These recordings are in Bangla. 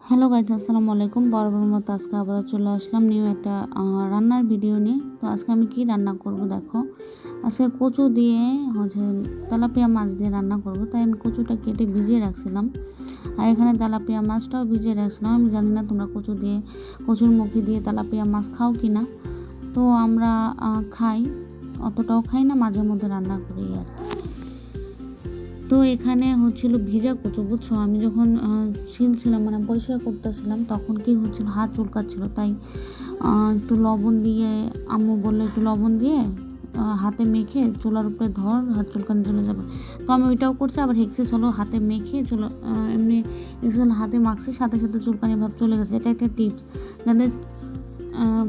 হ্যালো গাইজ, আসসালামু আলাইকুম। বরাবরের মতো আজকে আবার চলে আসলাম নিউ একটা রান্নার ভিডিও নিয়ে। তো আজকে আমি কি রান্না করব দেখো। আজকে কচু দিয়ে হচ্ছে তেলাপিয়া মাছ দিয়ে রান্না করব। তাই আমি কচুটা কেটে ভিজিয়ে রাখছিলাম, আর এখানে তেলাপিয়া মাছটাও ভিজিয়ে রাখছিলাম। আমি জানি না তোমরা কচুর মুখি দিয়ে তেলাপিয়া মাছ খাও কি না। তো আমরা খাই, অতটাও খাই না, মাঝে মধ্যে রান্না করি আর কি। তো এখানে হচ্ছিল ভিজা কচু, বুঝছো। আমি যখন ছিলছিলাম, মানে পরিষ্কার করতেছিলাম, তখন কি হচ্ছিল, হাত চুলকাচ্ছিল। তাই একটু লবণ দিয়ে, আম্মু বললো একটু লবণ দিয়ে হাতে মেখে চুলার উপরে ধর, হাত চুলকানি চলে যাবে। তো আমি ওইটাও করছি, আবার হেক্সিস হলো হাতে মেখে চুলো এমনি হেক্সিস হাতে মাখছি, সাথে সাথে চুলকানি ভাব চলে গেছে। এটা একটা টিপস, যাদের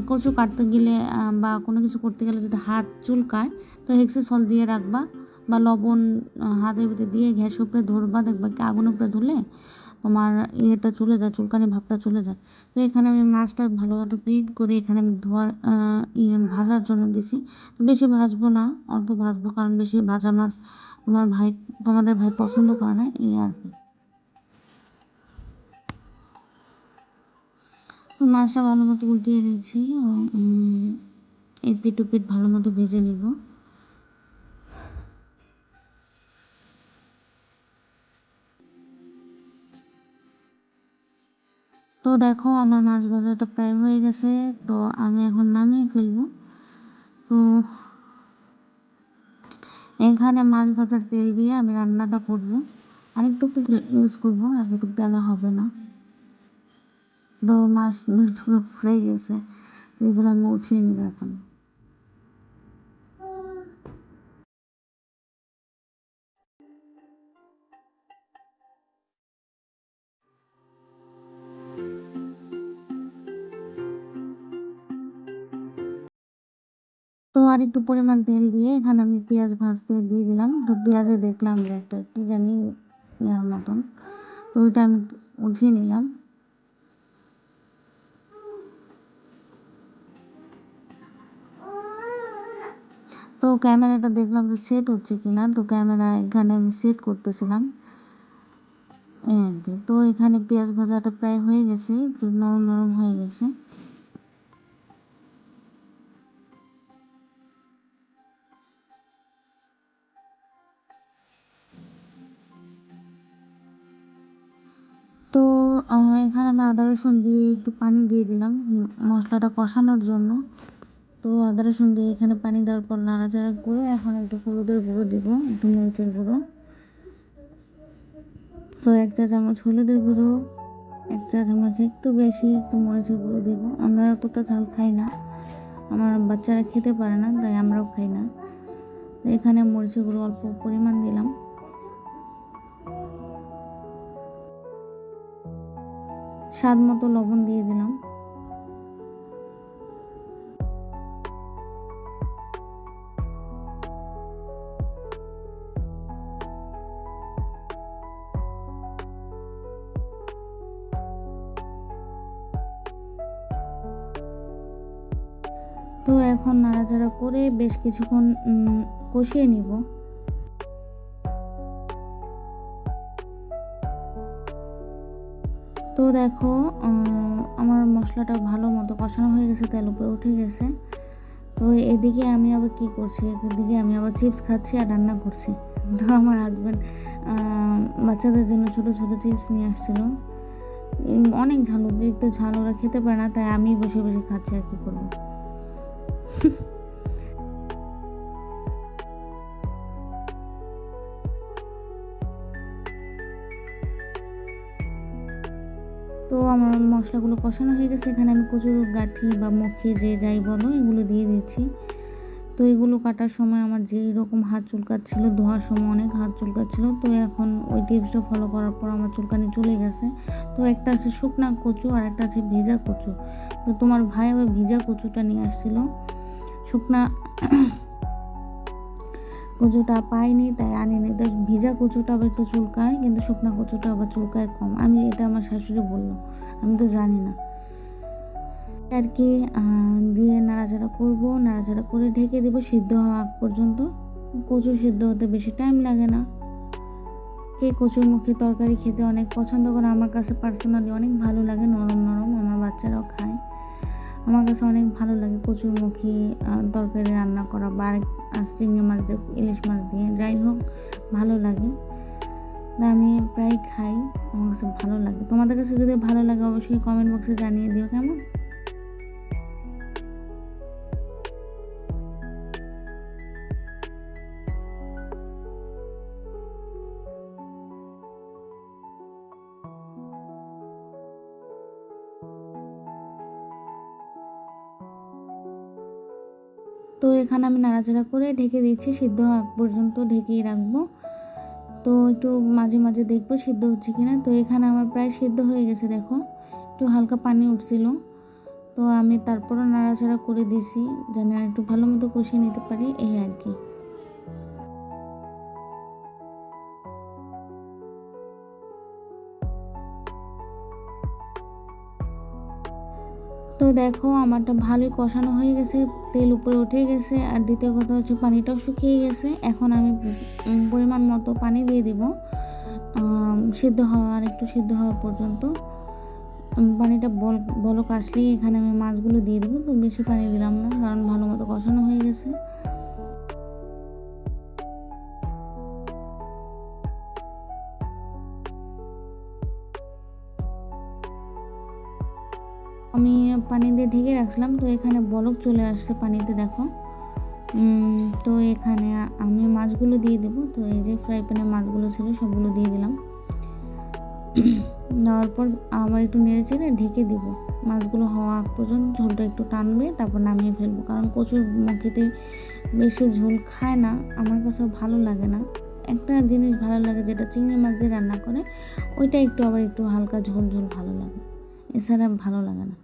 কচু কাটতে গেলে বা কোনো কিছু করতে গেলে যদি হাত চুলকায়, তো হেক্সিস হল দিয়ে রাখবা বা লবণ হাতের ভিতরে দিয়ে গ্যাসের উপরে ধরবা, দেখবা কি আগুনের উপরে ধরলে তোমার ইয়েটা চলে যায়, চুলকানি ভাবটা চলে যায়। তো এখানে আমি মাছটা ভালোভাবে ক্লিন করে এখানে আমি ধোয়ার ভাজার জন্য দিছি। তো বেশি ভাজবো না, অল্প ভাজবো, কারণ বেশি ভাজা মাছ তোমাদের ভাই পছন্দ করে না, এই আর কি। তো মাছটা ভালো মতো উল্টিয়ে দিচ্ছি, এপিট ওপিট ভালো মতো ভেজে নিব। তো দেখো আমার মাছ ভাজাটা প্রায় হয়ে গেছে, তো আমি এখন নামিয়ে ফেলবো। তো এখানে মাছ ভাজার তেল দিয়ে আমি রান্নাটা করবো, আরেকটু তেল ইউজ করবো, এতটুকু তেলে হবে না। তো মাছ পুরো ফুলে গেছে, এগুলো আমি উঠিয়ে নিব এখন। তো আর একটু পরিমাণ তেল দিয়ে এখানে আমি পেঁয়াজ ভাজতে দিয়ে দিলাম। তো পেঁয়াজে দেখলাম যে একটা কি জানি ইয়ার মতন, তো ওইটা আমি উঠিয়ে নিলাম। তো ক্যামেরাটা দেখলাম যে সেট হচ্ছে কিনা, তো ক্যামেরা এখানে আমি সেট করতেছিলাম এই আর কি। তো এখানে পেঁয়াজ ভাজাটা প্রায় হয়ে গেছে, একটু নরম নরম হয়ে গেছে। তো এখানে আমি আদা রসুন দিয়ে একটু পানি দিয়ে দিলাম মশলাটা কষানোর জন্য। তো আদা রসুন দিয়ে এখানে পানি দেওয়ার পর নাড়াচাড়া করে এখন একটু হলুদের গুঁড়ো দিব, একটু মরিচের গুঁড়ো। তো 1 চা চামচ হলুদের গুঁড়ো, 1 চা চামচ একটু বেশি একটু মরিচের গুঁড়ো দিব। আমরা অতটা ঝাল খাই না, আমার বাচ্চারা খেতে পারে না, তাই আমরাও খাই না। তো এখানে মরিচের গুঁড়ো অল্প পরিমাণ দিলাম। স্বাদ মতো লবণ দিয়ে দিলাম। তো এখন নাড়াচাড়া করে বেশ কিছুক্ষণ কষিয়ে নিব। তো দেখো আমার মশলাটা ভালো মতো কষানো হয়ে গেছে, তেল উপরে উঠে গেছে। তো এদিকে আমি আবার কি করছি, এদিকে আমি আবার চিপস খাচ্ছি আর রান্না করছি। তো আমার হাজব্যান্ড বাচ্চাদের জন্য ছোট ছোট চিপস নিয়ে আসছিল। অনেক ঝাল, অতিরিক্ত ঝাল ওরা খেতে পারে না, তাই আমি বসে বসে খাচ্ছি, আর কি করবো। তো আমার মশলাগুলো কষানো হয়ে গেছে, এখানে আমি কচুর গাঁঠি বা মুখে যে যাই বলো এগুলো দিয়ে দিচ্ছি। তো এগুলো কাটার সময় আমার যেই রকম হাত চুলকাচ্ছিল, ধোয়ার সময় অনেক হাত চুলকাচ্ছিল, তো এখন ওই টিপসটা ফলো করার পর আমার চুলকানি চলে গেছে। তো একটা আছে শুকনা কচু আর একটা আছে ভিজা কচু। তো তোমার ভাই আবার ভিজা কচুটা নিয়ে আসছিল, শুকনা কচুটা পাইনি তাই আনিনি। তো ভিজা কচুটা আবার একটু চুলকায়, কিন্তু শুকনা কচুটা আবার চুলকায় কম। এটা আমার শাশুড়ি বললো, আমি তো জানি না আর কি। দিয়ে নাড়াচাড়া করব, নাড়াচাড়া করে ঢেকে দেবো সিদ্ধ হওয়া আগ পর্যন্ত। কচু সিদ্ধ হতে বেশি টাইম লাগে না। কে কচুরমুখী তরকারি খেতে অনেক পছন্দ করে। আমার কাছে পার্সোনালি অনেক ভালো লাগে, নরম নরম, আমার বাচ্চারাও খায়। আমার কাছে অনেক ভালো লাগে কচুরমুখী তরকারি রান্না করা বা চিংড়ি মাছ দিয়ে, ইলিশ মাছ দিয়ে, যাই হোক ভালো লাগে। আমি প্রায় খাই, আমার কাছে ভালো লাগে। তোমাদের কাছে যদি ভালো লাগে অবশ্যই কমেন্ট বক্সে জানিয়ে দিও কেমন। তো এখানে আমি নাড়াচাড়া করে ঢেকে দিচ্ছি, সিদ্ধ হওয়া আগ পর্যন্ত ঢেকেই রাখবো। তো একটু মাঝে মাঝে দেখবো সিদ্ধ হচ্ছে কিনা। তো এখানে আমার প্রায় সিদ্ধ হয়ে গেছে, দেখো একটু হালকা পানি উঠছিল। তো আমি তারপরও নাড়াচাড়া করে দিছি যেন একটু ভালো মতো কষিয়ে নিতে পারি, এই আর কি। তো দেখো আমারটা ভালোই কষানো হয়ে গেছে, তেল উপরে উঠে গেছে, আর দ্বিতীয় কথা হচ্ছে পানিটাও শুকিয়ে গেছে। এখন আমি পরিমাণ মতো পানি দিয়ে দিব, সিদ্ধ হওয়া আর একটু সিদ্ধ হওয়া পর্যন্ত। পানিটা বলক আসলেই এখানে আমি মাছগুলো দিয়ে দেবো। তো বেশি পানি দিলাম না, কারণ ভালো মতো কষানো হয়ে গেছে। আমি পানি দিয়ে ঢেকে রাখলাম, তো এখানে বলক চলে আসছে পানিতে, দেখো। তো এখানে আমি মাছগুলো দিয়ে দেবো। তো এই যে ফ্রাই প্যানে মাছগুলো ছিল সবগুলো দিয়ে দিলাম। দেওয়ার পর আবার একটু নেড়ে চেড়ে ঢেকে দিব। মাছগুলো হওয়া আগ পর্যন্ত ঝোলটা একটু টানবে, তারপর নামিয়ে ফেলবো। কারণ কচুর মুখিতে বেশি ঝোল খায় না, আমার কাছেও ভালো লাগে না। একটা জিনিস ভালো লাগে, যেটা চিংড়ি মাছ দিয়ে রান্না করে, ওইটা একটু আবার একটু হালকা ঝোল ঝোল ভালো লাগে, এছাড়া ভালো লাগে না।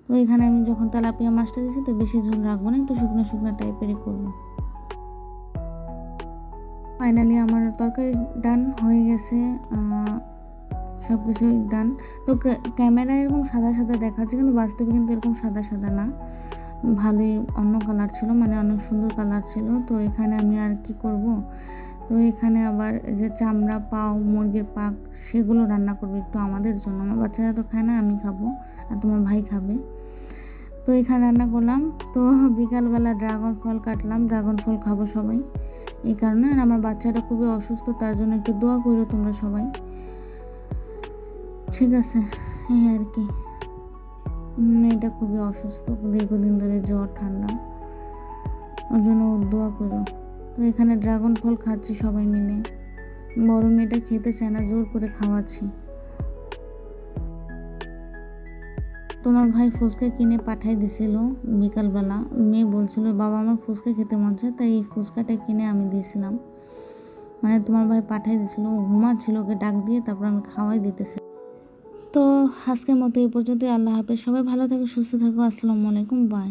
তো এখানে আমি যখন তেলাপিয়া মাছটা দিয়েছি, তো বেশি ঝোল রাখবো না, একটু শুকনো শুকনো টাইপেরই করবো। ফাইনালি আমার তরকারি ডান হয়ে গেছে, সব কিছুই ডান। তো ক্যামেরায় এরকম সাদা সাদা দেখাচ্ছে, কিন্তু বাস্তবে কিন্তু এরকম সাদা সাদা না, ভালোই অন্য কালার ছিল, মানে অনেক সুন্দর কালার ছিল। তো এখানে আমি আর কি করব, তো এখানে আবার যে চামড়া, পাও, মুরগির পাক, সেগুলো রান্না করবো একটু আমাদের জন্য। আমার বাচ্চারা তো খায় না, আমি খাবো আর তোমার ভাই খাবে। তো এখানে রান্না করলাম। তো বিকালবেলা ড্রাগন ফল কাটলাম, ড্রাগন ফল খাবো সবাই, এই কারণে। আর আমার বাচ্চাটা খুবই অসুস্থ, তার জন্য একটু দোয়া করো তোমরা সবাই, ঠিক আছে? এই আর কি। মেয়েটা খুবই অসুস্থ, দীর্ঘদিন ধরে জ্বর ঠান্ডা, ওর জন্য দোয়া করো। তো এখানে ড্রাগন ফল খাচ্ছি সবাই মিলে। বড় মেয়েটা খেতে চায় না, জোর করে খাওয়াচ্ছি। তোমার ভাই ফুচকা কিনে পাঠাই দিছিল বিকালবেলা। মেয়ে বলছিল বাবা আমার ফুচকা খেতে মন চায়, তাই এই ফুচকাটা কিনে আমি দিয়েছিলাম। মানে তোমার ভাই পাঠাই দিয়েছিল, ও ঘুমাচ্ছিল, ওকে ডাক দিয়ে তারপর আমি খাওয়াই দিতেছি। তো আজকের মতো এই পর্যন্তই। আল্লাহ হাফেজ, সবাই ভালো থাকো, সুস্থ থাকো, আসসালামু আলাইকুম, বাই।